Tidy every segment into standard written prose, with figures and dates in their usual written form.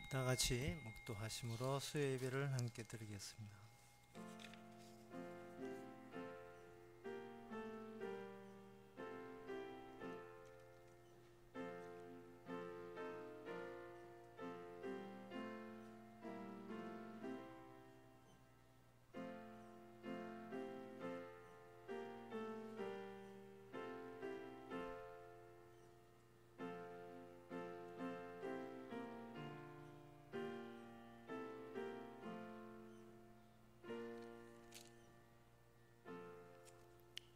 다 같이 목도하심으로 수요 예배를 함께 드리겠습니다.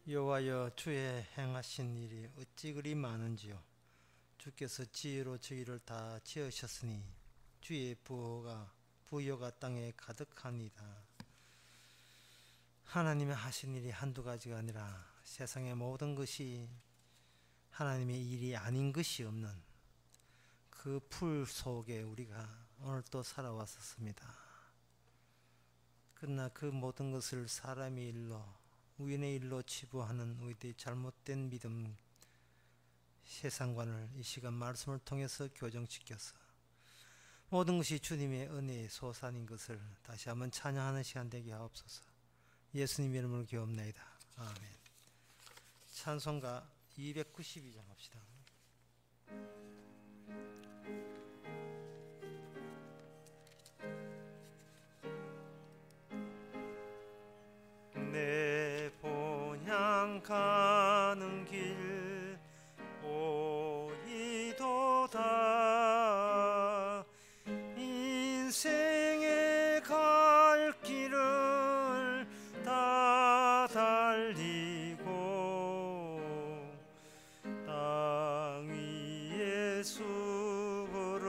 여호와여, 주의 행하신 일이 어찌 그리 많은지요. 주께서 지혜로 저희를 다 지으셨으니 주의 부여가 땅에 가득하니이다. 하나님의 하신 일이 한두 가지가 아니라 세상의 모든 것이 하나님의 일이 아닌 것이 없는 그 풀 속에 우리가 오늘 또 살아왔었습니다. 그러나 그 모든 것을 사람의 일로, 우연의 일로 치부하는 우리들의 잘못된 믿음, 세상관을 이 시간 말씀을 통해서 교정시켜서 모든 것이 주님의 은혜의 소산인 것을 다시 한번 찬양하는 시간 되게 하옵소서. 예수님 이름으로 기도합나이다. 아멘. 찬송가 292장 합시다. 내 본향 가는 길 보이도다. 인생의 갈 길을 다 달리고 땅 위의 수고를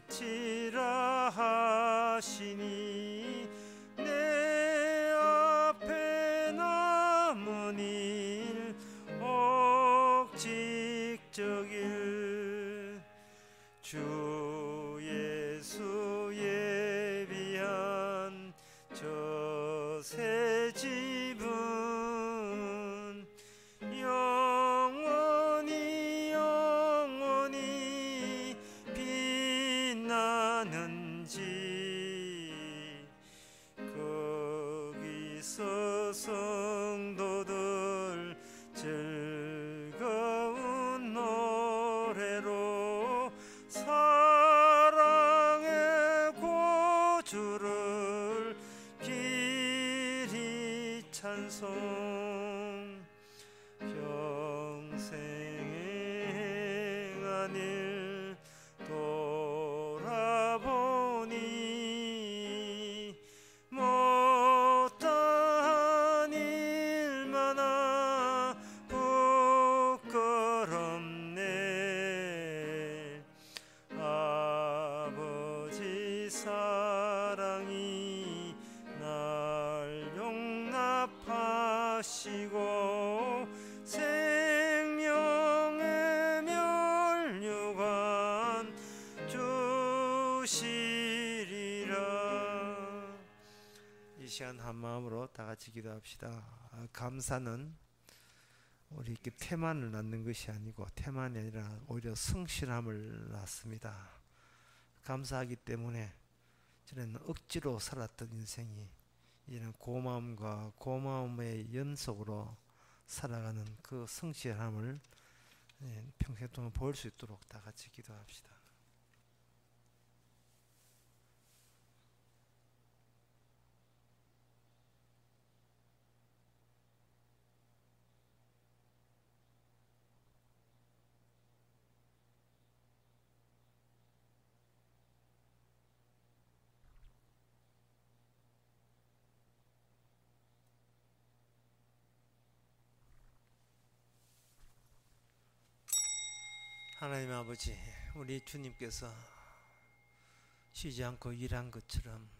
그치라 하시니 내 앞에 남은 일 옥직저길 주 예수 예비한 저 새 집은 영원히 빛나는 집, 거기서 성도들 즐거운 노래로 사랑의 고주를 길이 찬송. 평생의 행한 일 돌아보니 못다한 일마나 부끄럽네. 아버지 사랑이 날 용납하시고 생명의 면류관 주시리라. 이 시간 한 마음으로 다 같이 기도합시다. 감사는 우리 이렇게 태만을 낳는 것이 아니고, 태만이 아니라 오히려 성실함을 낳습니다. 감사하기 때문에 저는 억지로 살았던 인생이 이제는 고마움과 고마움의 연속으로 살아가는 그 성실함을 평생 동안 볼 수 있도록 다 같이 기도합시다. 하나님 아버지, 우리 주님께서 쉬지 않고 일한 것처럼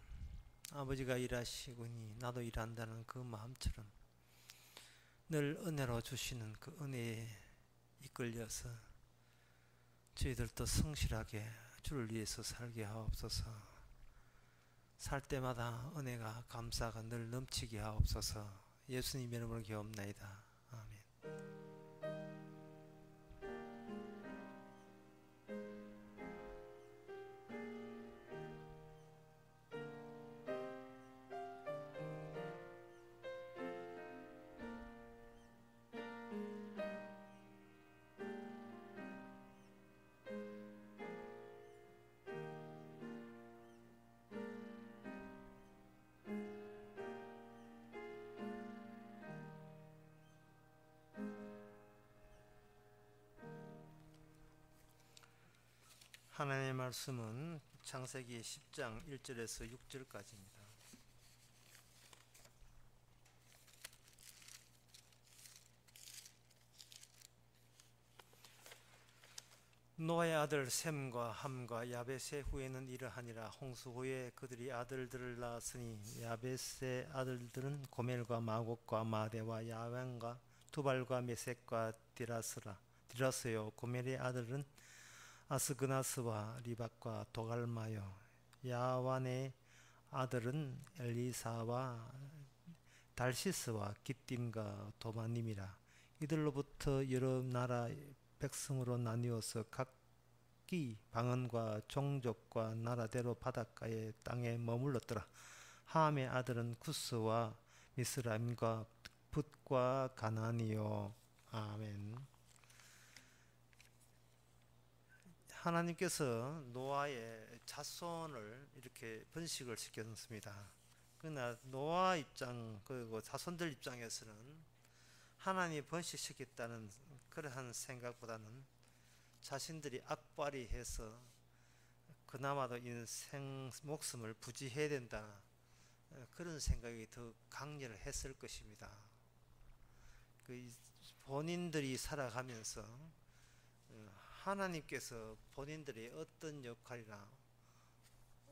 아버지가 일하시고니 나도 일한다는 그 마음처럼 늘 은혜로 주시는 그 은혜에 이끌려서 저희들도 성실하게 주를 위해서 살게 하옵소서. 살 때마다 은혜가, 감사가 늘 넘치게 하옵소서. 예수님 이름으로 기도합나이다. 아멘. 하나님의 말씀은 창세기 10장 1절에서 6절까지입니다. 노아의 아들 셈과 함과 야벳의 후에는 이러하니라. 홍수 후에 그들이 아들들을 낳았으니 야벳의 아들들은 고멜과 마곡과 마대와 야완과 두발과 메섹과 디라스요. 고멜의 아들은 아스그나스와 리박과 도갈마요. 야완의 아들은 엘리사와 달시스와 깃딤과 도마님이라. 이들로부터 여러 나라 백성으로 나뉘어서 각기 방언과 종족과 나라대로 바닷가의 땅에 머물렀더라. 함의 아들은 구스와 미스라임과 붓과 가나니요. 아멘. 하나님께서 노아의 자손을 이렇게 번식을 시켰습니다. 그러나 노아 입장 그리고 자손들 입장에서는 하나님이 번식시켰다는 그러한 생각보다는 자신들이 악발이해서 그나마도 인생 목숨을 부지해야 된다, 그런 생각이 더 강렬을 했을 것입니다. 본인들이 살아가면서 하나님께서 본인들의 어떤 역할이나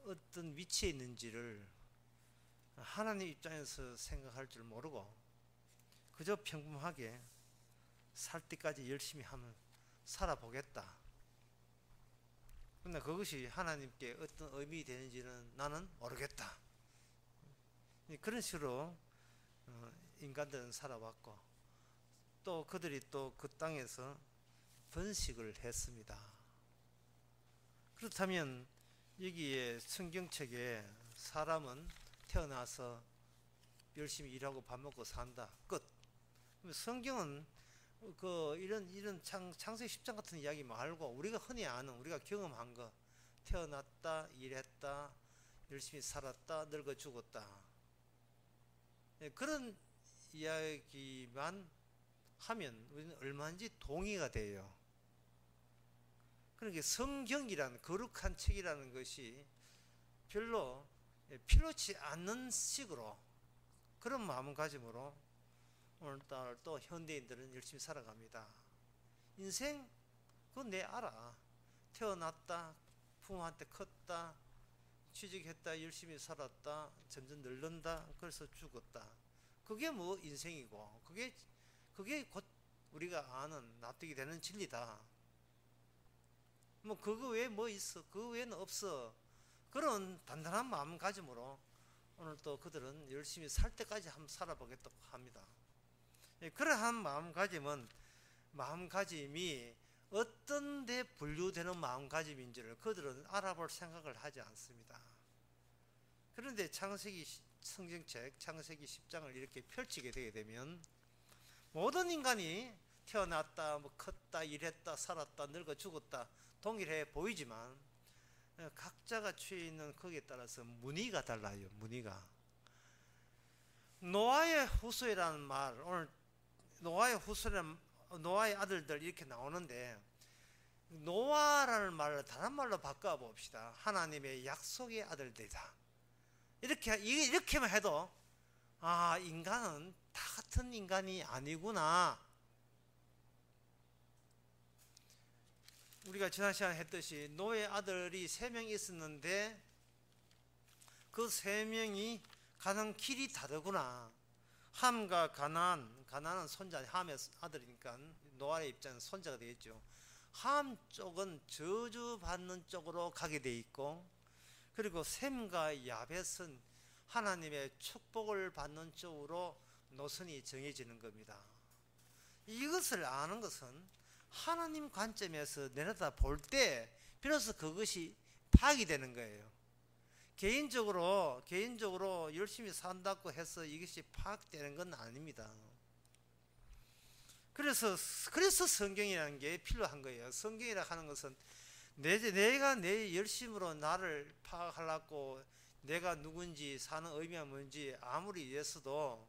어떤 위치에 있는지를 하나님 입장에서 생각할 줄 모르고 그저 평범하게 살 때까지 열심히 하면 살아보겠다. 그러나 그것이 하나님께 어떤 의미 되는지는 나는 모르겠다. 그런 식으로 인간들은 살아왔고, 또 그들이 또 그 땅에서 번식을 했습니다. 그렇다면 여기에 성경책에 사람은 태어나서 열심히 일하고 밥 먹고 산다, 끝. 성경은 이런 창세기 10장 같은 이야기 말고 우리가 흔히 아는, 우리가 경험한 거, 태어났다, 일했다, 열심히 살았다, 늙어 죽었다, 그런 이야기만 하면 우리는 얼마든지 동의가 돼요. 그러니까 성경이라는 거룩한 책이라는 것이 별로 필요치 않는 식으로, 그런 마음가짐으로 오늘날 또 현대인들은 열심히 살아갑니다. 인생 그건 내 알아. 태어났다, 부모한테 컸다, 취직했다, 열심히 살았다, 점점 늙는다, 그래서 죽었다. 그게 뭐 인생이고, 그게 곧 우리가 아는 납득이 되는 진리다. 뭐 그거 외에 뭐 있어? 그거 외에는 없어. 그런 단단한 마음가짐으로 오늘 또 그들은 열심히 살 때까지 한번 살아보겠다고 합니다. 그러한 마음가짐이 어떤 데 분류되는 마음가짐인지를 그들은 알아볼 생각을 하지 않습니다. 그런데 창세기 성경책 창세기 10장을 이렇게 펼치게 되게 되면 모든 인간이 태어났다, 뭐 컸다, 일했다, 살았다, 늙어 죽었다 동일해 보이지만 각자가 취해 있는 거기에 따라서 문의가 달라요. 문의가. 노아의 후손이라는 말, 오늘 노아의 아들들 이렇게 나오는데, 노아라는 말을 다른 말로 바꿔 봅시다. 하나님의 약속의 아들들이다. 이렇게만 해도 인간은 다 같은 인간이 아니구나. 우리가 지난 시간에 했듯이 노아의 아들이 3명이 있었는데 그 3명이 가는 길이 다르구나. 함과 가나안은 손자, 함의 아들이니까 노아의 입장은 손자가 되겠죠. 함 쪽은 저주받는 쪽으로 가게 돼 있고, 그리고 셈과 야벳은 하나님의 축복을 받는 쪽으로 노선이 정해지는 겁니다. 이것을 아는 것은 하나님 관점에서 내려다 볼 때 비로소 그것이 파악이 되는 거예요. 개인적으로 열심히 산다고 해서 이것이 파악되는 건 아닙니다. 그래서 성경이라는 게 필요한 거예요. 성경이라 하는 것은 내가 내 열심으로 나를 파악하려고 내가 누군지, 사는 의미가 뭔지 아무리 이해했어도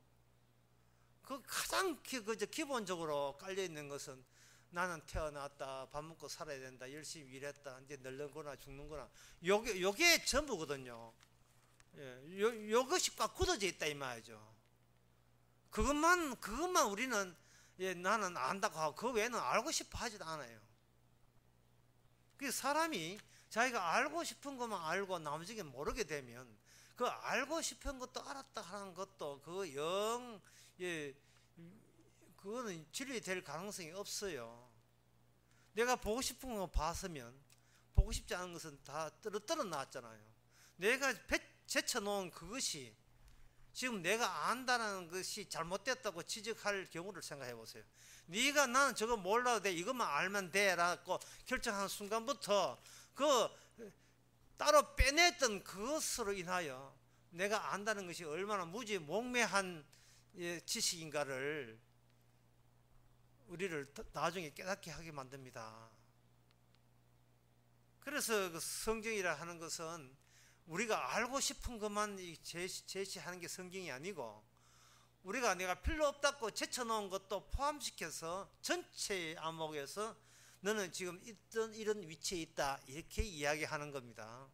그 가장 기본적으로 깔려 있는 것은 나는 태어났다, 밥 먹고 살아야 된다, 열심히 일했다, 이제 늙는구나 죽는구나, 요게 전부거든요. 요것이 꽉 굳어져 있다 이 말이죠. 그것만 우리는 나는 안다고 하고 그 외에는 알고 싶어 하지도 않아요. 그 사람이 자기가 알고 싶은 것만 알고 나머지는 모르게 되면 그 알고 싶은 것도 알았다 하는 것도 그거는 진리 될 가능성이 없어요. 내가 보고 싶은 거 봤으면 보고 싶지 않은 것은 다 떨어 나왔잖아요. 내가 제쳐놓은 그것이 지금 내가 안다는 것이 잘못됐다고 지적할 경우를 생각해 보세요. 네가 나는 저거 몰라도 돼, 이것만 알면 돼 라고 결정하는 순간부터 그 따로 빼냈던 그것으로 인하여 내가 안다는 것이 얼마나 무지몽매한 지식인가를 우리를 나중에 깨닫게 하게 만듭니다. 그래서 그 성경이라 하는 것은 우리가 알고 싶은 것만 제시하는 게 성경이 아니고, 우리가 내가 필요 없다고 제쳐놓은 것도 포함시켜서 전체 암흑에서 너는 지금 이런 위치에 있다 이렇게 이야기하는 겁니다.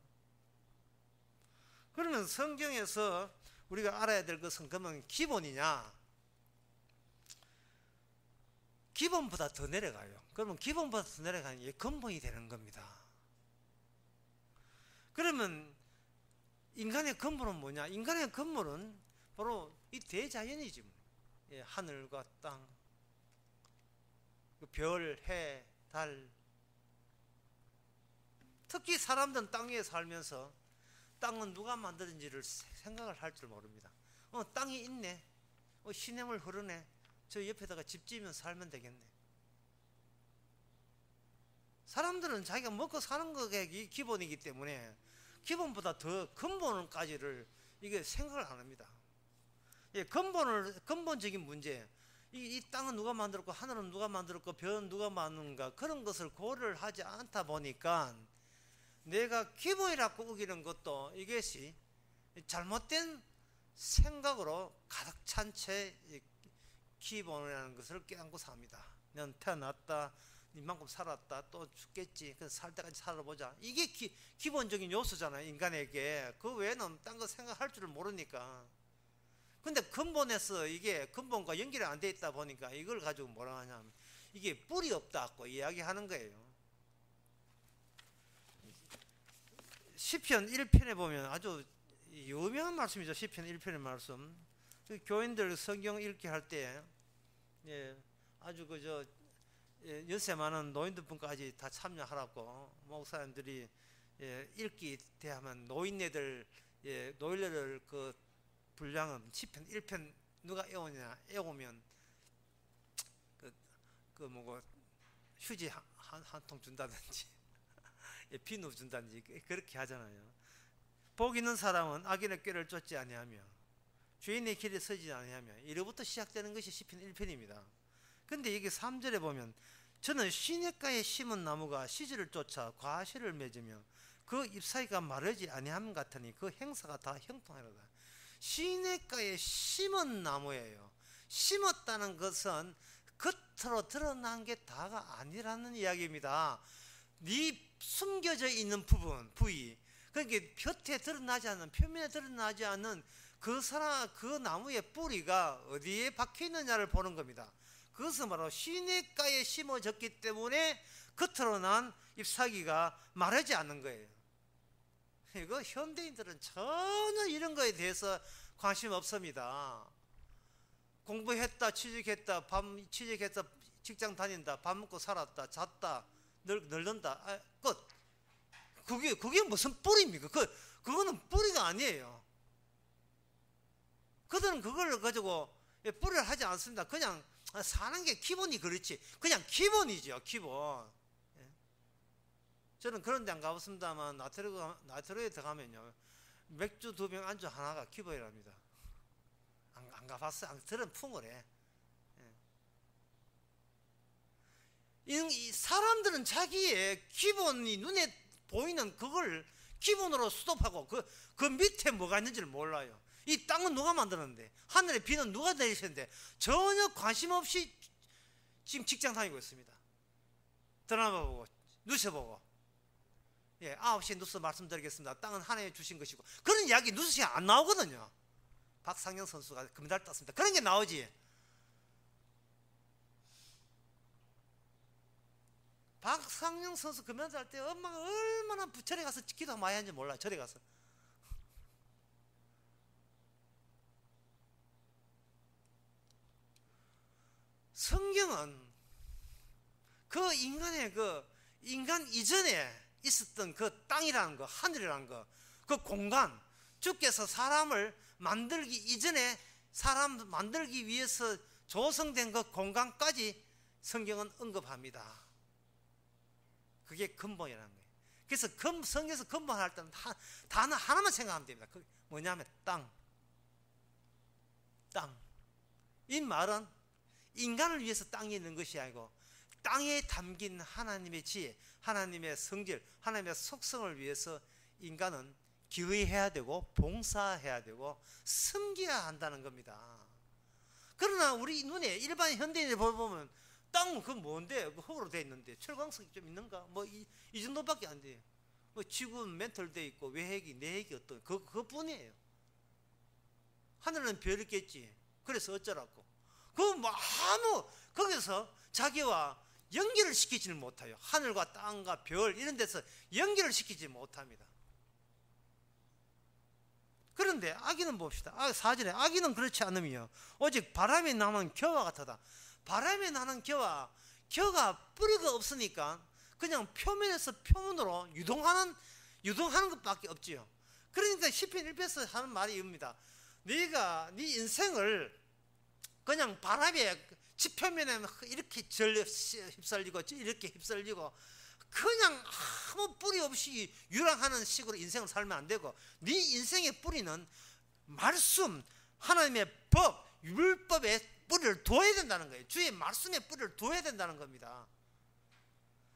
그러면 성경에서 우리가 알아야 될 것은 그러면 기본이냐, 기본보다 더 내려가요. 그러면 기본보다 더 내려가는 게 근본이 되는 겁니다. 그러면 인간의 근본은 뭐냐? 인간의 근본은 바로 이 대자연이지. 하늘과 땅, 별, 해, 달. 특히 사람들은 땅 위에 살면서 땅은 누가 만드는지를 생각을 할 줄 모릅니다. 땅이 있네, 시냇물 흐르네, 저 옆에다가 집 지으면 살면 되겠네. 사람들은 자기가 먹고 사는 것이 기본이기 때문에 기본보다 더 근본까지를 이게 생각을 안 합니다. 근본적인 문제, 이 땅은 누가 만들었고 하늘은 누가 만들었고 별은 누가 만드는가, 그런 것을 고려를 하지 않다 보니까 내가 기본이라고 우기는 것도 이것이 잘못된 생각으로 가득 찬 채 기본이라는 것을 깨닫고 삽니다. 넌 태어났다, 이만큼 살았다, 또 죽겠지, 그래서 살 때까지 살아보자. 이게 기본적인 요소잖아요, 인간에게. 그 외에는 딴 거 생각할 줄을 모르니까. 근데 근본에서 이게 근본과 연결이 안 돼 있다 보니까 이걸 가지고 뭐라 하냐면 이게 뿔이 없다고 이야기하는 거예요. 시편 1편에 보면 아주 유명한 말씀이죠. 시편 1편의 말씀. 교인들 성경 읽기 할 때 아주 연세 많은 노인들분까지 다 참여하라고 목사님들이 읽기 대하면 노인네들 그 분량은 시편 1편 누가 애우면 휴지 한 통 준다든지 비누 준다든지 그렇게 하잖아요. 복 있는 사람은 악인의 꾀를 쫓지 아니하며 죄인의 길에 서지 아니하며, 이로부터 시작되는 것이 시편 1편입니다. 근데 여기 3절에 보면 저는 시냇가에 심은 나무가 시절을 쫓아 과실을 맺으며 그 잎사귀가 마르지 아니함 같으니 그 행사가 다 형통하리로다. 시냇가에 심은 나무예요. 심었다는 것은 겉으로 드러난 게 다가 아니라는 이야기입니다. 네 숨겨져 있는 부위, 그러니까 겉에 드러나지 않는, 표면에 드러나지 않는 그 나무의 뿌리가 어디에 박혀 있느냐를 보는 겁니다. 그것은 바로 시냇가에 심어졌기 때문에 겉으로 난 잎사귀가 마르지 않는 거예요. 이거 현대인들은 전혀 이런 거에 대해서 관심 없습니다. 공부했다, 취직했다, 취직했다, 직장 다닌다, 밥 먹고 살았다, 잤다, 늙는다, 끝. 그게 무슨 뿌리입니까? 그거는 뿌리가 아니에요. 그들은 그걸 가지고 뿌리를 하지 않습니다. 그냥 사는 게 기본이 그렇지. 그냥 기본이죠, 기본. 저는 그런 데 안 가봤습니다만 나트로에 들어가면요, 맥주 2병 안주 하나가 기본이랍니다. 안 가봤어요. 들은 풍을 해. 이 사람들은 자기의 기본이 눈에 보이는 그걸 기본으로 수도하고 그 밑에 뭐가 있는지를 몰라요. 이 땅은 누가 만드는데, 하늘의 비는 누가 내리시는데 전혀 관심 없이 지금 직장 다니고 있습니다. 드라마 보고 뉴스 보고, 예, 9시에 뉴스 말씀드리겠습니다. 땅은 하나님이 주신 것이고, 그런 이야기 뉴스에 안 나오거든요. 박상영 선수가 금메달 땄습니다. 그런 게 나오지. 박상영 선수 금메달 딸 때 엄마가 얼마나 절에 가서 기도 많이 하는지 몰라요. 절에 가서. 성경은 그 인간의 인간 이전에 있었던 그 땅이라는 거, 하늘이라는 거, 그 공간, 주께서 사람을 만들기 이전에 사람 만들기 위해서 조성된 그 공간까지 성경은 언급합니다. 그게 근본이라는 거예요. 그래서 성경에서 근본할 때는 단어 하나만 생각하면 됩니다. 그 뭐냐면 땅. 이 말은 인간을 위해서 땅에 있는 것이 아니고 땅에 담긴 하나님의 지혜, 하나님의 성질, 하나님의 속성을 위해서 인간은 기의해야 되고 봉사해야 되고 섬겨야 한다는 겁니다. 그러나 우리 눈에 일반 현대인을 보면 땅은 그 뭔데? 그 흙으로 되어 있는데 철광석이 좀 있는가? 뭐 이 정도밖에 안 돼요. 뭐 지구는 멘털 되어 있고 외핵이 내핵이 어떤 그것뿐이에요. 하늘은 별이 있겠지. 그래서 어쩌라고? 뭐 아무 거기서 자기와 연결을 시키지는 못해요. 하늘과 땅과 별 이런 데서 연결을 시키지 못합니다. 그런데 아기는 봅시다. 4절에 아기는 그렇지 않으며 오직 바람이 나는 겨와 같다. 바람이 나는 겨가 뿌리가 없으니까 그냥 표면에서 표면으로 유동하는 것밖에 없지요. 그러니까 시편 1편에서 하는 말이 이겁니다. 네 인생을 그냥 바람에 지표면에 이렇게 휩쓸리고 이렇게 휩쓸리고 그냥 아무 뿌리 없이 유랑하는 식으로 인생을 살면 안 되고, 네 인생의 뿌리는 말씀, 하나님의 법, 율법에 뿌리를 둬야 된다는 거예요. 주의 말씀에 뿌리를 둬야 된다는 겁니다.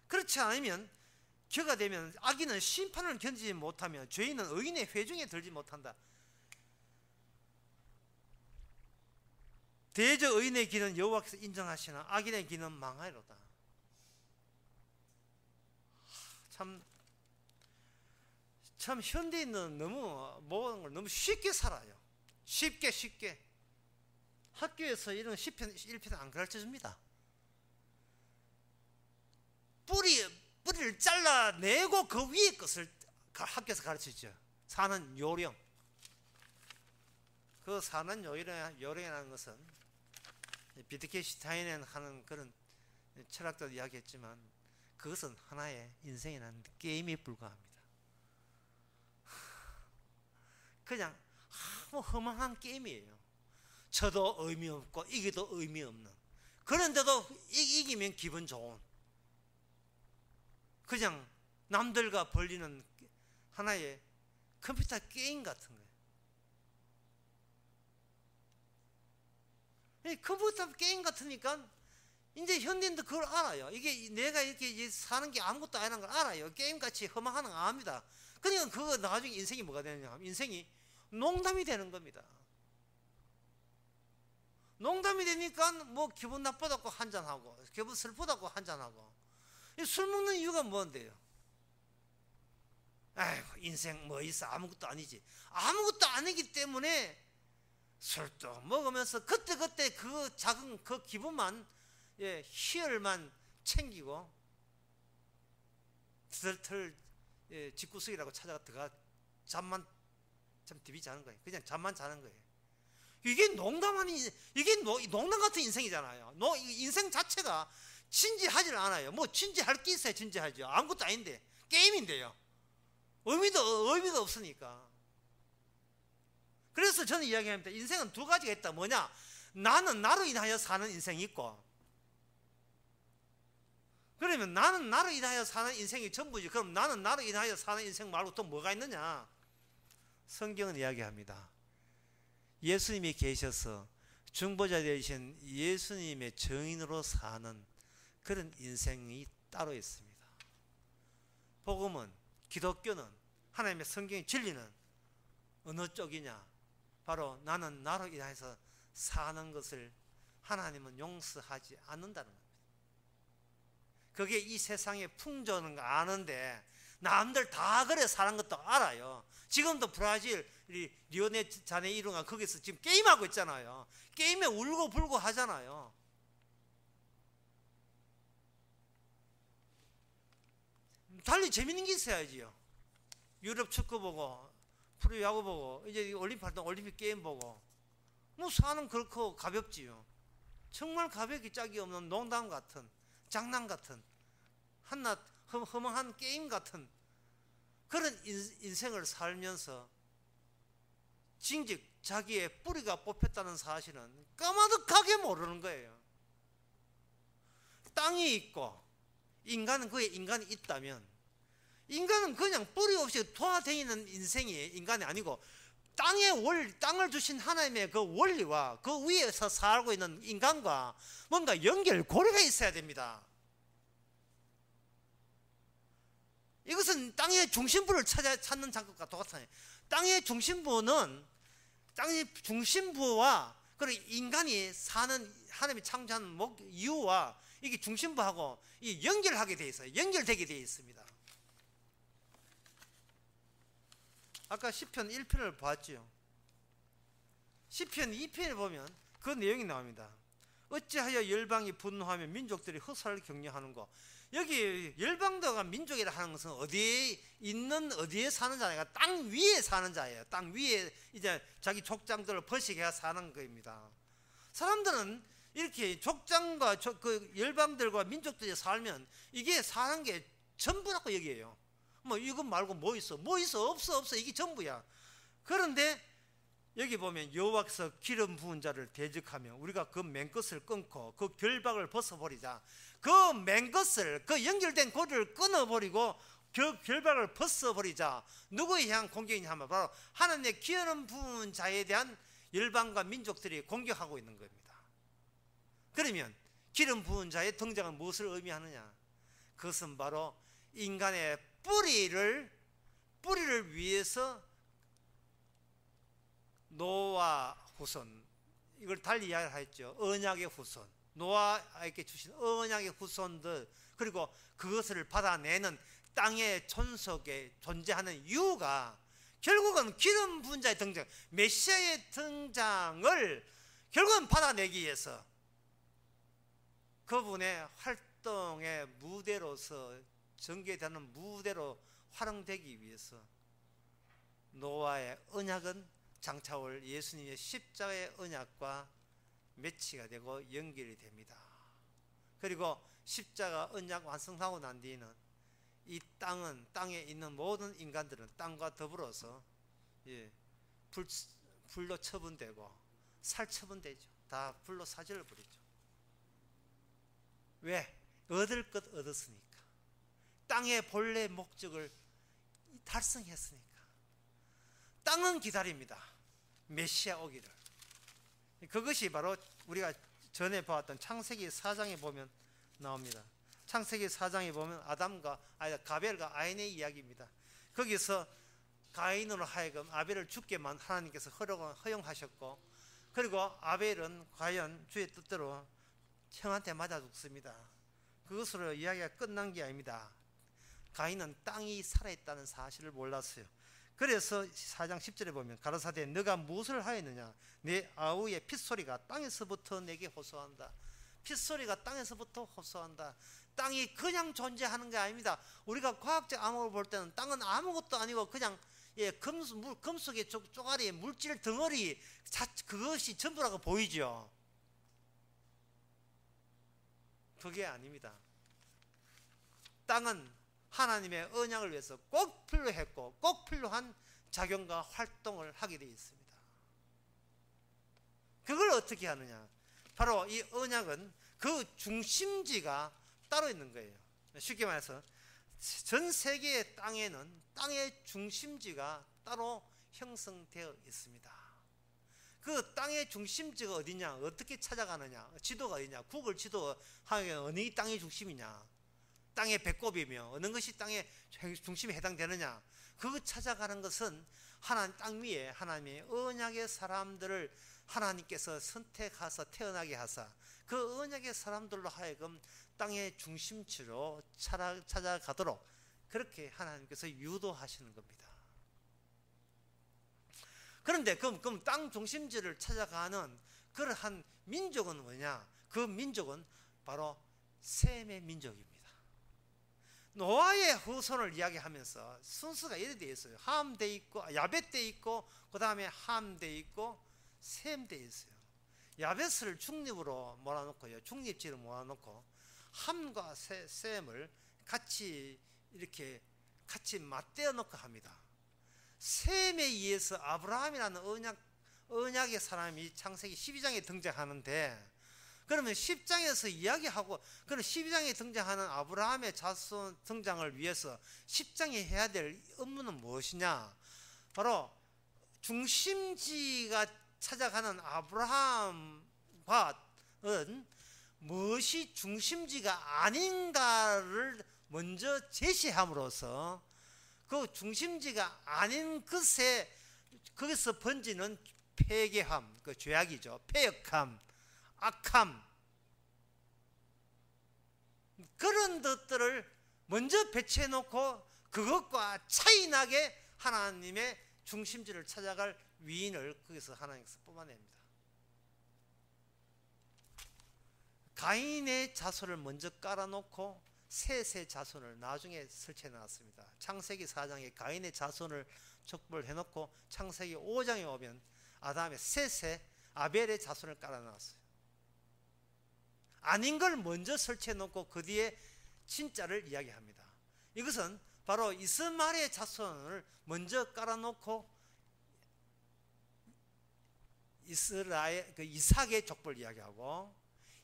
그렇지 않으면 겨가 되면 악인은 심판을 견디지 못하며 죄인은 의인의 회중에 들지 못한다. 대저 의인의 길은 여호와께서 인정하시나 악인의 길은 망하리로다. 참 현대인은 모든 걸 너무 쉽게 살아요. 쉽게 학교에서 이런 시편 1편 안 가르쳐줍니다. 뿌리를 잘라내고 그 위에 것을 학교에서 가르치죠. 사는 요령. 그 사는 요령이라는 것은 비트겐슈타인은 하는 그런 철학자도 이야기했지만 그것은 하나의 인생이라는 게임에 불과합니다. 그냥 아무 허망한 게임이에요. 저도 의미 없고 이기도 의미 없는, 그런데도 이기면 기분 좋은, 그냥 남들과 벌리는 하나의 컴퓨터 게임 같은 거예요. 컴퓨터 게임 같으니까 이제 현대인도 그걸 알아요. 이게 내가 이렇게 사는 게 아무것도 아니라는 걸 알아요. 게임같이 허망하는 거 압니다. 그러니까 그거 나중에 인생이 뭐가 되느냐 하면 인생이 농담이 되는 겁니다. 농담이 되니까 뭐 기분 나쁘다고 한잔하고 기분 슬프다고 한잔하고. 술 먹는 이유가 뭔데요? 아이고 인생 뭐 있어, 아무것도 아니지. 아무것도 아니기 때문에 술도 먹으면서 그때 그 작은 그 기분만, 희열만 챙기고 슬슬 집구석이라고 찾아가 들어가 잠만 참 디비 자는 거예요. 그냥 잠만 자는 거예요. 이게 농담 같은 인생이잖아요. 인생 자체가 진지하지는 않아요. 뭐 진지할 게 있어야 진지하죠. 아무것도 아닌데 게임인데요. 의미가 없으니까. 그래서 저는 이야기합니다. 인생은 두 가지가 있다. 뭐냐? 나는 나로 인하여 사는 인생이 있고, 그러면 나는 나로 인하여 사는 인생이 전부지. 그럼 나는 나로 인하여 사는 인생 말고 또 뭐가 있느냐? 성경은 이야기합니다. 예수님이 계셔서 중보자 되신 예수님의 증인으로 사는 그런 인생이 따로 있습니다. 복음은, 기독교는, 하나님의 성경의 진리는 어느 쪽이냐? 바로 나는 나로 인해서 사는 것을 하나님은 용서하지 않는다는 겁니다. 그게 이 세상의 풍조는 거 아는데 남들 다 그래 사는 것도 알아요. 지금도 브라질 리오네자네이루가 거기서 지금 게임하고 있잖아요. 게임에 울고 불고 하잖아요. 달리 재밌는 게 있어야지요. 유럽 축구 보고 프로야구 보고 이제 올림픽 활동 올림픽 게임 보고 뭐 사는 그렇고 가볍지요. 정말 가볍게 짝이 없는 농담 같은 장난 같은 한낱 허망한 게임 같은 그런 인생을 살면서 징직 자기의 뿌리가 뽑혔다는 사실은 까마득하게 모르는 거예요. 땅이 있고 인간은 그의 인간이 있다면 인간은 그냥 뿌리 없이 돌아다니는 인생이 인간이 아니고 땅을 주신 하나님의 그 원리와 그 위에서 살고 있는 인간과 뭔가 연결고리가 있어야 됩니다. 이것은 땅의 중심부를 찾는 작업과 똑같아요. 땅의 중심부와 그리고 인간이 사는 하나님이 창조한 이유와 이게 중심부하고 연결하게 돼 있어요. 연결되게 돼 있습니다. 아까 시편 1편을 봤죠. 시편 2편에 보면 그 내용이 나옵니다. 어찌하여 열방이 분노하며 민족들이 허사를 격려하는고. 여기 열방도가 민족이라 하는 것은 어디에 사는 자가 땅 위에 사는 자예요. 땅 위에 이제 자기 족장들을 버시게 사는 겁니다. 사람들은 이렇게 족장과 그 열방들과 민족들이 살면 이게 사는 게 전부라고 여기에요. 뭐 이거 말고 뭐 있어? 없어. 이게 전부야. 그런데 여기 보면 여호와께서 기름 부은 자를 대적하며 우리가 그 맨것을 끊고 그 결박을 벗어버리자. 그 맨것을 그 연결된 고리를 끊어버리고 그 결박을 벗어버리자. 누구에 향한 공격이냐 하면 바로 하나님의 기름 부은 자에 대한 열방과 민족들이 공격하고 있는 겁니다. 그러면 기름 부은 자의 등장은 무엇을 의미하느냐? 그것은 바로 인간의 뿌리를 위해서 노아 후손, 이걸 달리 이야기했죠. 언약의 후손, 노아에게 주신 언약의 후손들, 그리고 그것을 받아내는 땅의 존속에 존재하는 이유가 결국은 기름 부은 자의 등장, 메시아의 등장을 결국은 받아내기 위해서 그분의 활동의 무대로서 전개되는 무대로 활용되기 위해서 노아의 언약은 장차올 예수님의 십자가의 언약과 매치가 되고 연결이 됩니다. 그리고 십자가 언약 완성하고 난 뒤에는 이 땅에 있는 모든 인간들은 땅과 더불어서 불로 처분되고 살 처분되죠. 다 불로 사질을 부리죠. 왜? 얻을 것 얻었으니까. 땅의 본래 목적을 달성했으니까. 땅은 기다립니다. 메시아 오기를. 그것이 바로 우리가 전에 보았던 창세기 4장에 보면 나옵니다. 창세기 4장에 보면 가벨과 아인의 이야기입니다. 거기서 가인으로 하여금 아벨을 죽게만 하나님께서 허용하셨고, 그리고 아벨은 과연 주의 뜻대로 형한테 맞아 죽습니다. 그것으로 이야기가 끝난 게 아닙니다. 가인은 땅이 살아있다는 사실을 몰랐어요. 그래서 4장 10절에 보면 가라사대 너가 무엇을 하였느냐? 내 아우의 핏소리가 땅에서부터 내게 호소한다. 핏소리가 땅에서부터 호소한다. 땅이 그냥 존재하는 게 아닙니다. 우리가 과학적 암호를 볼 때는 땅은 아무것도 아니고 그냥 금속의 쪼가리 물질 덩어리 그것이 전부라고 보이죠. 그게 아닙니다. 땅은 하나님의 언약을 위해서 꼭 필요했고 꼭 필요한 작용과 활동을 하게 되어 있습니다. 그걸 어떻게 하느냐? 바로 이 언약은 그 중심지가 따로 있는 거예요. 쉽게 말해서 전 세계의 땅에는 땅의 중심지가 따로 형성되어 있습니다. 그 땅의 중심지가 어디냐? 어떻게 찾아가느냐? 지도가 어디냐? 구글 지도 하면 어느 땅의 중심이냐? 땅의 배꼽이며 어느 것이 땅의 중심에 해당되느냐? 그거 찾아가는 것은 땅 위에 하나님의 언약의 사람들을 하나님께서 선택하사 태어나게 하사 그 언약의 사람들로 하여금 땅의 중심지로 찾아가도록 그렇게 하나님께서 유도하시는 겁니다. 그런데 그럼 땅 중심지를 찾아가는 그러한 민족은 뭐냐? 그 민족은 바로 셈의 민족입니다. 노아의 후손을 이야기하면서 순서가 이렇게 되어 있어요. 함 돼 있고 야벳 돼 있고 그 다음에 함 돼 있고 셈 돼 있어요. 야벳을 중립으로 몰아놓고요, 중립지를 몰아놓고 함과 셈을 같이 이렇게 같이 맞대어 놓고 합니다. 셈에 의해서 아브라함이라는 언약의 사람이 창세기 12장에 등장하는데, 그러면 10장에서 이야기하고, 그럼 12장에 등장하는 아브라함의 자손 등장을 위해서 10장에 해야 될 업무는 무엇이냐? 바로 중심지가 찾아가는 아브라함과는 무엇이 중심지가 아닌가를 먼저 제시함으로써 그 중심지가 아닌 것에 거기서 번지는 폐괴함, 그 죄악이죠. 폐역함, 악함, 그런 것들을 먼저 배치해 놓고 그것과 차이나게 하나님의 중심지를 찾아갈 위인을 거기서 하나님께서 뽑아냅니다. 가인의 자손을 먼저 깔아놓고 셋의 자손을 나중에 설치해 놨습니다. 창세기 4장에 가인의 자손을 족벌해 놓고 창세기 5장에 오면 아담의 셋의 아벨의 자손을 깔아놨어요. 아닌 걸 먼저 설치해 놓고 그 뒤에 진짜를 이야기합니다. 이것은 바로 이스마엘의 자손을 먼저 깔아놓고 이삭의 족보를 이야기하고,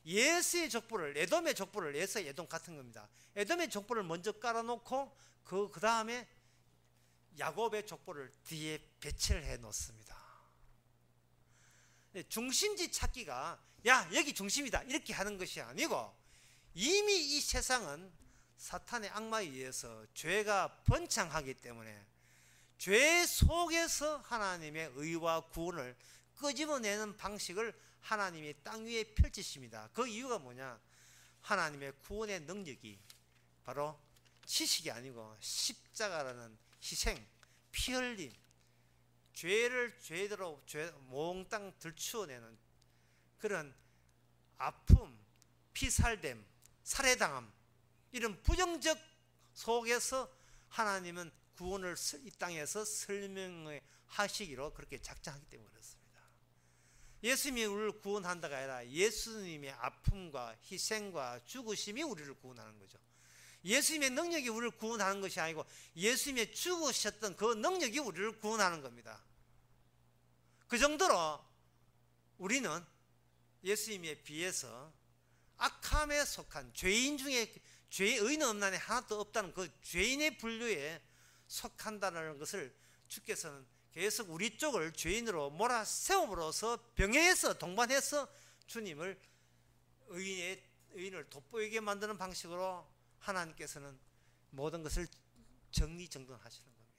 예스의 족보를, 에돔의 족보를, 예스의 에돔 같은 겁니다. 에돔의 족보를 먼저 깔아놓고 그 다음에 야곱의 족보를 뒤에 배치를 해 놓습니다. 중심지 찾기가 야 여기 중심이다 이렇게 하는 것이 아니고, 이미 이 세상은 사탄의 악마에 의해서 죄가 번창하기 때문에 죄 속에서 하나님의 의와 구원을 끄집어내는 방식을 하나님이 땅 위에 펼치십니다. 그 이유가 뭐냐? 하나님의 구원의 능력이 바로 지식이 아니고 십자가라는 희생, 피 흘림, 죄를 죄대로 몽땅 들추어내는 그런 아픔, 피살됨, 살해당함, 이런 부정적 속에서 하나님은 구원을 이 땅에서 설명하시기로 그렇게 작정하기 때문에 그렇습니다. 예수님이 우리를 구원한다가 아니라 예수님의 아픔과 희생과 죽으심이 우리를 구원하는 거죠. 예수님의 능력이 우리를 구원하는 것이 아니고 예수님의 죽으셨던 그 능력이 우리를 구원하는 겁니다. 그 정도로 우리는 예수님에 비해서 악함에 속한 죄인 중에 의인은 없나니 하나도 없다는 그 죄인의 분류에 속한다는 것을 주께서는 계속 우리 쪽을 죄인으로 몰아세움으로써 병행해서 동반해서 주님을 의인을 돋보이게 만드는 방식으로 하나님께서는 모든 것을 정리정돈하시는 겁니다.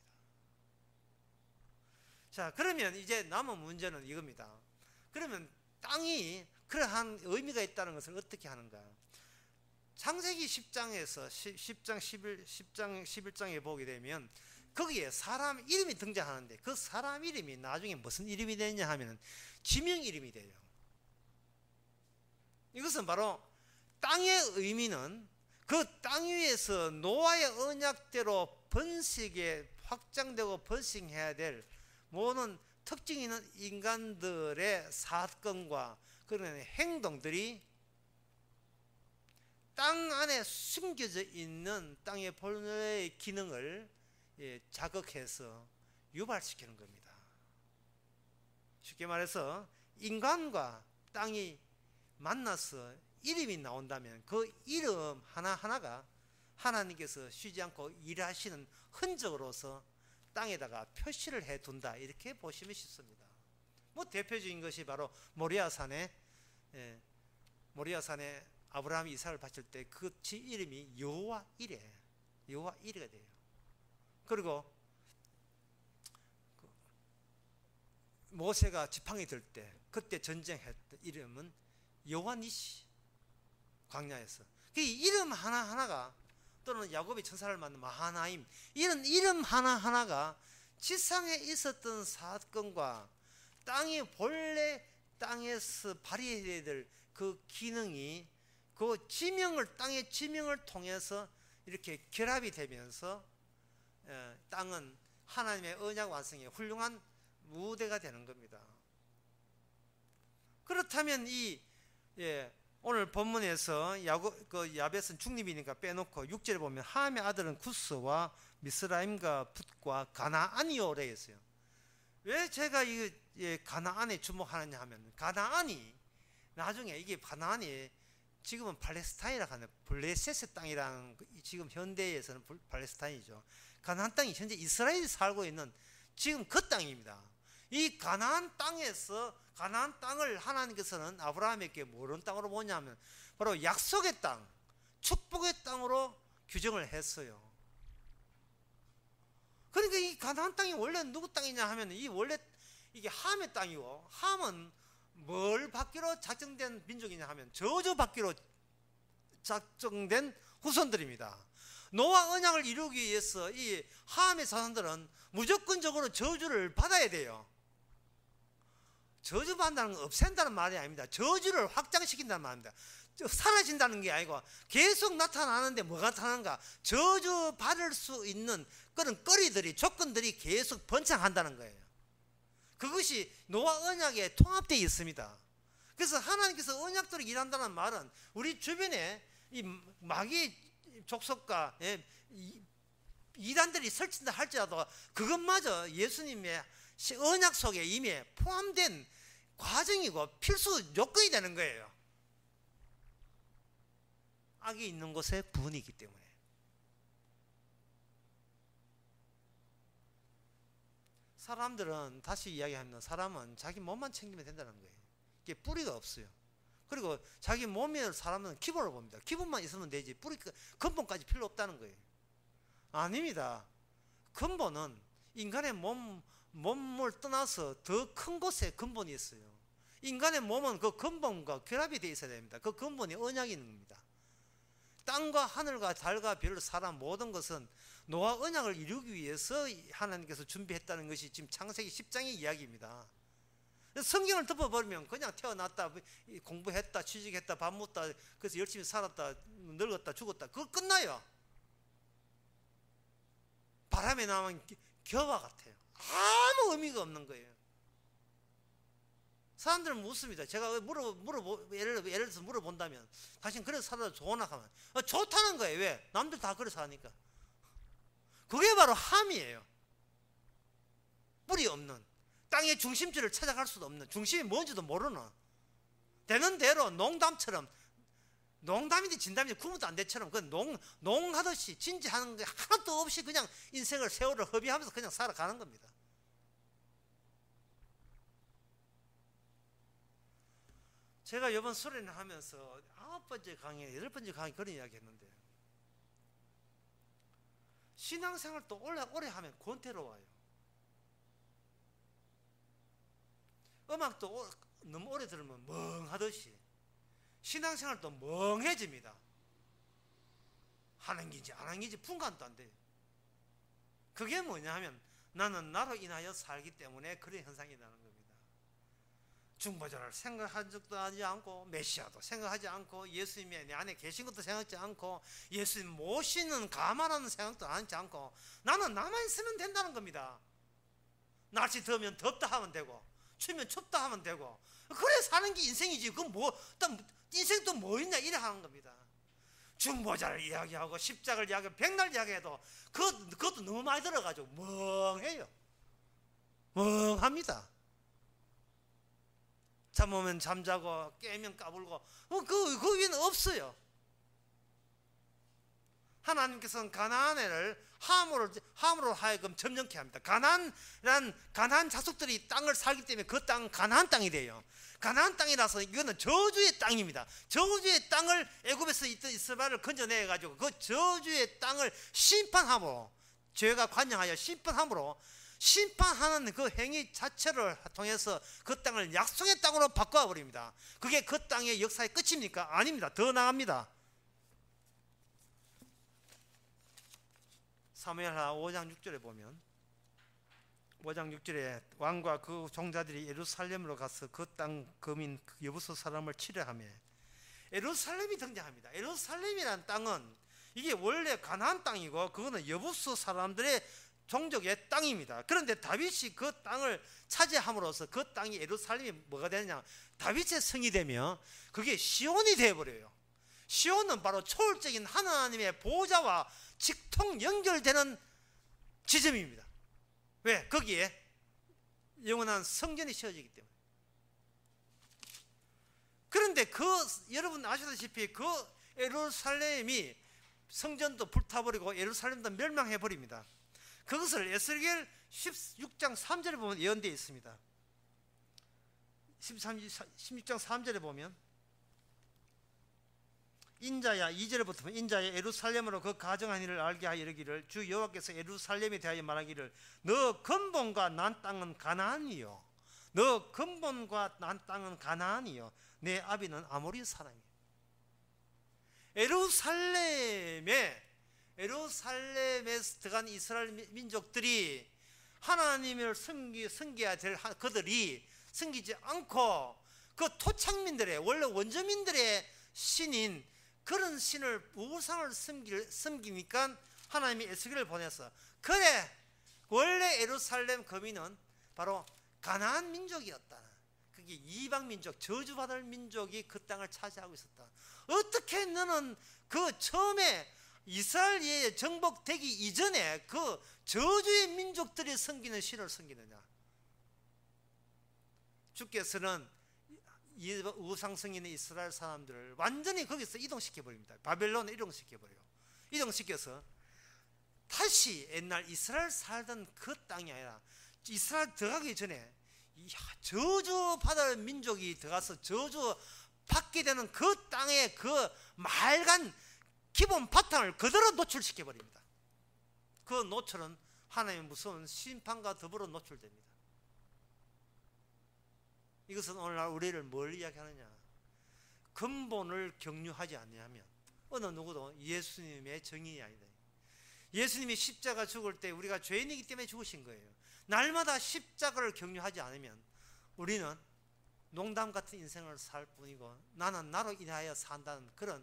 자, 그러면 이제 남은 문제는 이겁니다. 그러면 땅이 그러한 의미가 있다는 것을 어떻게 하는가? 창세기 10장에서 10장 11장에 보게 되면 거기에 사람 이름이 등장하는데, 그 사람 이름이 나중에 무슨 이름이 되냐 하면 지명 이름이 돼요. 이것은 바로 땅의 의미는 그 땅 위에서 노아의 언약대로 확장되고 번식해야 될 모든 특징 있는 인간들의 사건과 그런 행동들이 땅 안에 숨겨져 있는 땅의 본래의 기능을 자극해서 유발시키는 겁니다. 쉽게 말해서 인간과 땅이 만나서 이름이 나온다면 그 이름 하나하나가 하나님께서 쉬지 않고 일하시는 흔적으로서 땅에다가 표시를 해둔다, 이렇게 보시면 쉽습니다. 뭐 대표적인 것이 바로 모리아산에 아브라함이 이삭을 바칠 때 그 이름이 여호와 이레가 돼요. 그리고 모세가 지팡이 들 때 그때 전쟁했던 이름은 여호와 니시, 광야에서. 그 이름 하나하나가, 또는 야곱의 천사를 만난 마하나임, 이런 이름 하나하나가 지상에 있었던 사건과 땅이 본래 땅에서 발휘해야 될 그 기능이 그 지명을, 땅의 지명을 통해서 이렇게 결합이 되면서 땅은 하나님의 언약 완성의 훌륭한 무대가 되는 겁니다. 그렇다면 오늘 본문에서 야벳은 중립이니까 빼놓고 6절에 보면 함의 아들은 구스와 미스라임과 붓과 가나안이요 래 했어요. 왜 제가 이 가나안에 주목하느냐 하면, 가나안이 나중에, 이게 가나안이 지금은 팔레스타인이라고 하는, 블레셋의 땅이라는, 지금 현대에서는 팔레스타인이죠. 가나안 땅이 현재 이스라엘이 살고 있는 지금 그 땅입니다. 이 가나안 땅에서, 가나안 땅을 하나님께서는 아브라함에게 뭐런 땅으로 보냐면 바로 약속의 땅, 축복의 땅으로 규정을 했어요. 그러니까 이 가나안 땅이 원래 누구 땅이냐 하면, 원래 이게 함의 땅이고, 함은 뭘 받기로 작정된 민족이냐 하면 저주 받기로 작정된 후손들입니다. 노아 언약을 이루기 위해서 이 함의 자손들은 무조건적으로 저주를 받아야 돼요. 저주받는다는 건 없앤다는 말이 아닙니다. 저주를 확장시킨다는 말입니다. 사라진다는 게 아니고 계속 나타나는데 뭐가 나타나는가? 저주 받을 수 있는 그런 거리들이, 조건들이 계속 번창한다는 거예요. 그것이 노아 언약에 통합되어 있습니다. 그래서 하나님께서 언약대로 일한다는 말은 우리 주변에 이 마귀 족속과 이단들이 설친다 할지라도 그것마저 예수님의 언약 속에 이미 포함된 과정이고 필수 요건이 되는 거예요. 악이 있는 곳에 구원이 있기 때문에. 사람들은, 다시 이야기하면, 사람은 자기 몸만 챙기면 된다는 거예요. 이게 뿌리가 없어요. 그리고 자기 몸에 사람은 기본을 봅니다. 기본만 있으면 되지 뿌리, 근본까지 필요 없다는 거예요. 아닙니다. 근본은 인간의 몸을 떠나서 더 큰 곳에 근본이 있어요. 인간의 몸은 그 근본과 결합이 되어 있어야 됩니다. 그 근본이 언약이 있는 겁니다. 땅과 하늘과 달과 별, 사람, 모든 것은 노아 언약을 이루기 위해서 하나님께서 준비했다는 것이 지금 창세기 10장의 이야기입니다. 성경을 덮어버리면 그냥 태어났다, 공부했다, 취직했다, 밥 먹다, 그래서 열심히 살았다, 늙었다, 죽었다, 그거 끝나요. 바람에 나면 겨와 같아요. 아무 의미가 없는 거예요. 사람들은 묻습니다. 제가 예를 들어서 물어본다면, 당신 그래서 살아도 좋으나 하면 좋다는 거예요. 왜? 남들 다 그래서 사니까. 그게 바로 함이에요. 뿌리 없는, 땅의 중심지를 찾아갈 수도 없는, 중심이 뭔지도 모르는, 되는 대로 농담처럼, 농담인지 진담인지 구분도 안 되처럼 그 농하듯이 진지하는 게 하나도 없이 그냥 인생을, 세월을 허비하면서 그냥 살아가는 겁니다. 제가 이번 수련을 하면서 9번째 강의, 8번째 강의 그런 이야기 했는데, 신앙생활 또 오래 하면 권태로워요. 음악도 너무 오래 들으면 멍하듯이 신앙생활도 멍해집니다. 하는 게인지 안 하는 게인지 분간도 안 돼요. 그게 뭐냐 하면, 나는 나로 인하여 살기 때문에 그런 현상이 나는 겁니다. 중보자를 생각한 적도 하지 않고, 메시아도 생각하지 않고, 예수님이 내 안에 계신 것도 생각하지 않고, 예수님 모시는 감안하는 생각도 하지 않고, 나는 나만 있으면 된다는 겁니다. 날씨 더우면 덥다 하면 되고, 추우면 춥다 하면 되고, 그래 사는 게 인생이지. 그건 뭐, 인생 또 뭐 있냐 이래 하는 겁니다. 중보자를 이야기하고 십자가를 이야기하고 백날 이야기해도 그것도 너무 많이 들어가지고 멍해요. 멍합니다. 잠 오면 잠자고 깨면 까불고 그 위에는 없어요. 하나님께서는 가나안을 함으로 하여금 점령케 합니다. 가나안 자손들이 땅을 살기 때문에 그 땅은 가나안 땅이 돼요. 가나안 땅이라서 이거는 저주의 땅입니다. 저주의 땅을 애굽에서 있던 이스라엘을 건져내 가지고 그 저주의 땅을 심판함으로, 죄가 관영하여 심판함으로 심판하는 그 행위 자체를 통해서 그 땅을 약속의 땅으로 바꿔 버립니다. 그게 그 땅의 역사의 끝입니까? 아닙니다. 더 나갑니다. 사무엘하 5장 6절에 보면 5장 6절에 왕과 그 종자들이 예루살렘으로 가서 그 땅 거민 여부수 사람을 치려하며 예루살렘이 등장합니다. 예루살렘이라는 땅은 이게 원래 가나안 땅이고 그거는 여부수 사람들의 종족의 땅입니다. 그런데 다윗이 그 땅을 차지함으로써 그 땅이 예루살렘이 뭐가 되느냐, 다윗의 성이 되며 그게 시온이 되어버려요. 시온은 바로 초월적인 하나님의 보좌와 직통 연결되는 지점입니다. 왜? 거기에 영원한 성전이 세워지기 때문에. 그런데 여러분 아시다시피 그 예루살렘이 성전도 불타버리고 예루살렘도 멸망해버립니다. 그것을 에스겔 16장 3절에 보면 예언되어 있습니다. 16장 3절에 보면 인자야, 2절부터 인자야 예루살렘으로 그 가정한 일을 알게 하여 이르기를 주 여호와께서 예루살렘에 대하여 말하기를 너 근본과 난 땅은 가나안이요 너 근본과 난 땅은 가나안이요 내 아비는 아모리 사람이요. 예루살렘에서 들어간 이스라엘 민족들이 하나님을 섬겨야 될 그들이 섬기지 않고 그 토착민들의 원래 원주민들의 신인 그런 신을 우상을 섬기니까 하나님이 에스겔을 보내서 그래 원래 예루살렘 거민은 바로 가나안 민족이었다. 그게 이방 민족 저주받을 민족이 그 땅을 차지하고 있었다. 어떻게 너는 그 처음에 이스라엘에 정복되기 이전에 그 저주의 민족들이 섬기는 신을 섬기느냐. 주께서는 우상성인의 이스라엘 사람들을 완전히 거기서 이동시켜버립니다. 바벨론에 이동시켜버려요. 이동시켜서 다시 옛날 이스라엘 살던 그 땅이 아니라 이스라엘 들어가기 전에 저주받을 민족이 들어가서 저주받게 되는 그 땅의 그 맑은 기본 바탕을 그대로 노출시켜버립니다. 그 노출은 하나님의 무서운 심판과 더불어 노출됩니다. 이것은 오늘날 우리를 뭘 이야기하느냐, 근본을 경유하지 않냐면 어느 누구도 예수님의 정인이 아니다. 예수님이 십자가 죽을 때 우리가 죄인이기 때문에 죽으신 거예요. 날마다 십자가를 경유하지 않으면 우리는 농담 같은 인생을 살 뿐이고 나는 나로 인하여 산다는 그런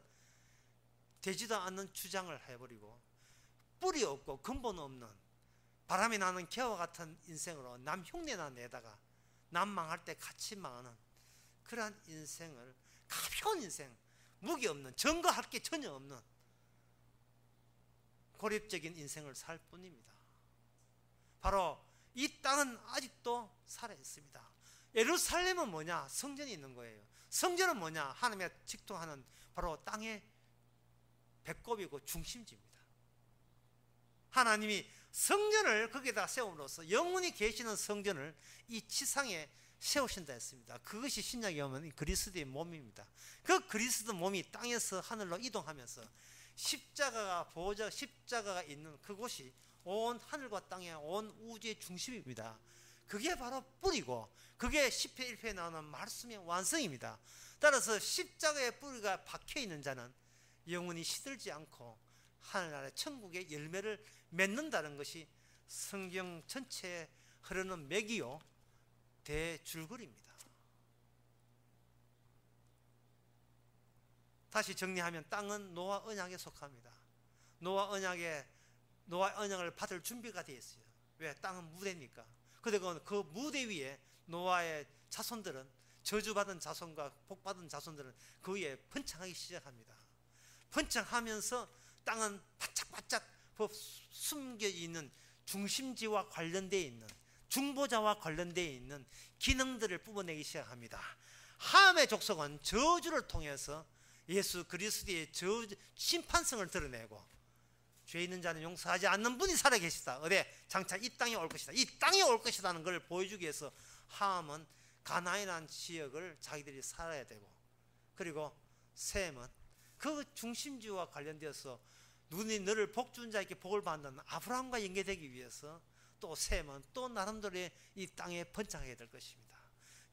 되지도 않는 주장을 해버리고 뿌리 없고 근본 없는 바람이 나는 개와 같은 인생으로 남 흉내나 내다가 남 망할 때 같이 망하는 그러한 인생을, 가벼운 인생, 무기 없는, 증거할 게 전혀 없는 고립적인 인생을 살 뿐입니다. 바로 이 땅은 아직도 살아있습니다. 예루살렘은 뭐냐? 성전이 있는 거예요. 성전은 뭐냐? 하나님의 직통하는 바로 땅의 배꼽이고 중심지입니다. 하나님이 성전을 거기에다 세움으로써 영원히 계시는 성전을 이 지상에 세우신다 했습니다. 그것이 신약에 오면 그리스도의 몸입니다. 그 그리스도 몸이 땅에서 하늘로 이동하면서 십자가가 있는 그곳이 온 하늘과 땅의 온 우주의 중심입니다. 그게 바로 뿌리고 그게 10회 1회에 나오는 말씀의 완성입니다. 따라서 십자가의 뿌리가 박혀있는 자는 영원히 시들지 않고 하늘나라의 천국의 열매를 맺는다는 것이 성경 전체에 흐르는 맥이요 대줄거리입니다. 다시 정리하면 땅은 노아 언약에 속합니다. 노아 언약을 받을 준비가 되어 있어요. 왜? 땅은 무대니까. 그런데 그 무대 위에 노아의 자손들은, 저주받은 자손과 복받은 자손들은 그 위에 번창하기 시작합니다. 번창하면서 땅은 바짝바짝 숨겨있는 중심지와 관련되어 있는, 중보자와 관련되어 있는 기능들을 뿜어내기 시작합니다. 함의 족속은 저주를 통해서 예수 그리스도의 심판성을 드러내고 죄 있는 자는 용서하지 않는 분이 살아계시다. 어디? 장차 이 땅에 올 것이다. 이 땅에 올 것이라는 것을 보여주기 위해서 함은 가나안이라는 지역을 자기들이 살아야 되고, 그리고 셈은 그 중심지와 관련되어서 눈이 너를 복주는 자에게 복을 받는 아브라함과 연계되기 위해서 또 샘은 또 나름대로의 이 땅에 번창하게 될 것입니다.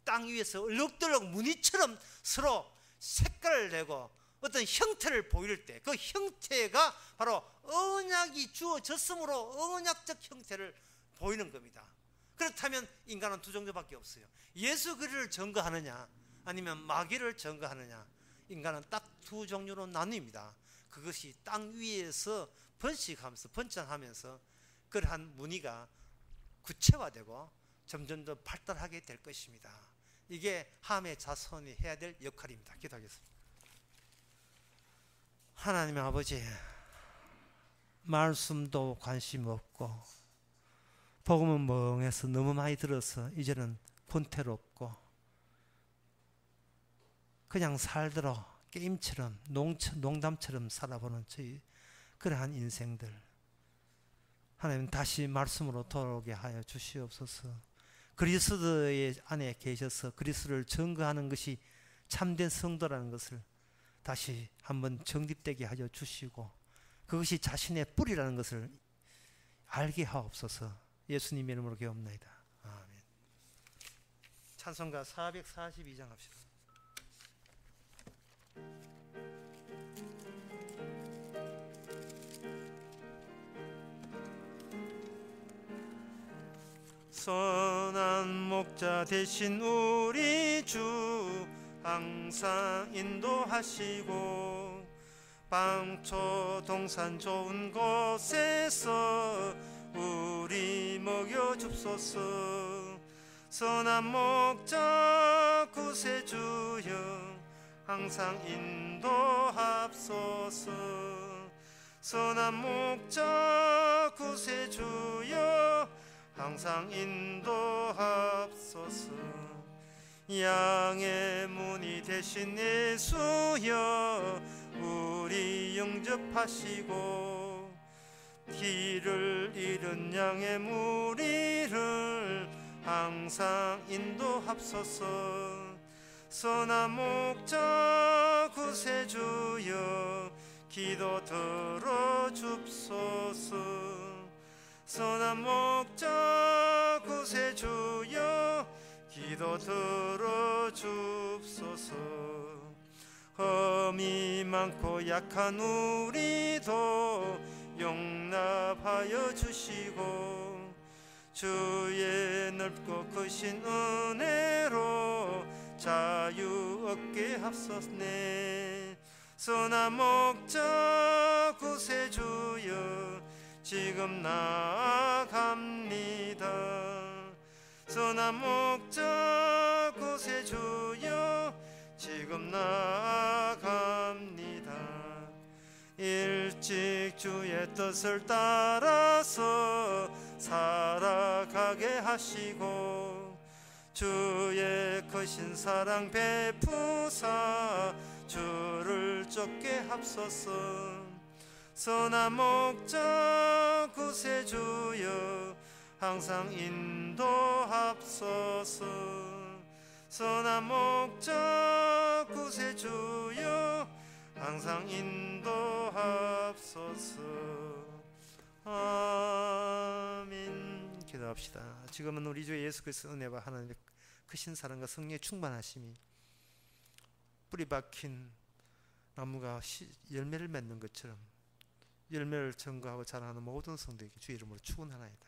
땅 위에서 얼룩덜룩 무늬처럼 서로 색깔을 내고 어떤 형태를 보일 때 그 형태가 바로 언약이 주어졌으므로 언약적 형태를 보이는 겁니다. 그렇다면 인간은 두 정도밖에 없어요. 예수 그리스도를 증거하느냐 아니면 마귀를 증거하느냐. 인간은 딱 두 종류로 나뉩니다. 그것이 땅 위에서 번식하면서 번창하면서 그러한 무늬가 구체화되고 점점 더 발달하게 될 것입니다. 이게 함의 자손이 해야 될 역할입니다. 기도하겠습니다. 하나님 아버지, 말씀도 관심 없고 복음은 멍해서 너무 많이 들어서 이제는 본태롭고 그냥 살더러 게임처럼 농담처럼 살아보는 저희 그러한 인생들, 하나님 다시 말씀으로 돌아오게 하여 주시옵소서. 그리스도의 안에 계셔서 그리스도를 증거하는 것이 참된 성도라는 것을 다시 한번 정립되게 하여 주시고 그것이 자신의 뿌리라는 것을 알게 하옵소서. 예수님의 이름으로 기도합니다. 아멘. 찬송가 442장 합시다. 선한 목자 되신 우리 주 항상 인도하시고 방초 동산 좋은 곳에서 우리 먹여줍소서. 선한 목자 구세주여 항상 인도합소서. 선한 목자 구세주여 항상 인도합소서. 양의 문이 되신 예수여 우리 영접하시고 길을 잃은 양의 무리를 항상 인도합소서. 선한 목자 구세주여 기도 들어줍소서. 선한 목자 구세주여 기도 들어줍소서. 험이 많고 약한 우리도 용납하여 주시고 주의 넓고 크신 은혜로 자유 얻게 합소서네. 선한 목자 구세주여 지금 나아갑니다. 선한 목자 구세주여 지금 나아갑니다. 일찍 주의 뜻을 따라서 살아가게 하시고 주의 크신 사랑 베푸사 주를 쫓게 합소서. 선한 목자 구세주여 항상 인도합소서. 선한 목자 구세주여 항상 인도합소서. 아멘. 기도합시다. 지금은 우리 주 예수 그리스도 은혜와 하나님의 크신 사랑과 성령의 충만하심이 뿌리 박힌 나무가 열매를 맺는 것처럼 열매를 증거하고 자라나는 모든 성도에게 주의 이름으로 축원하나이다.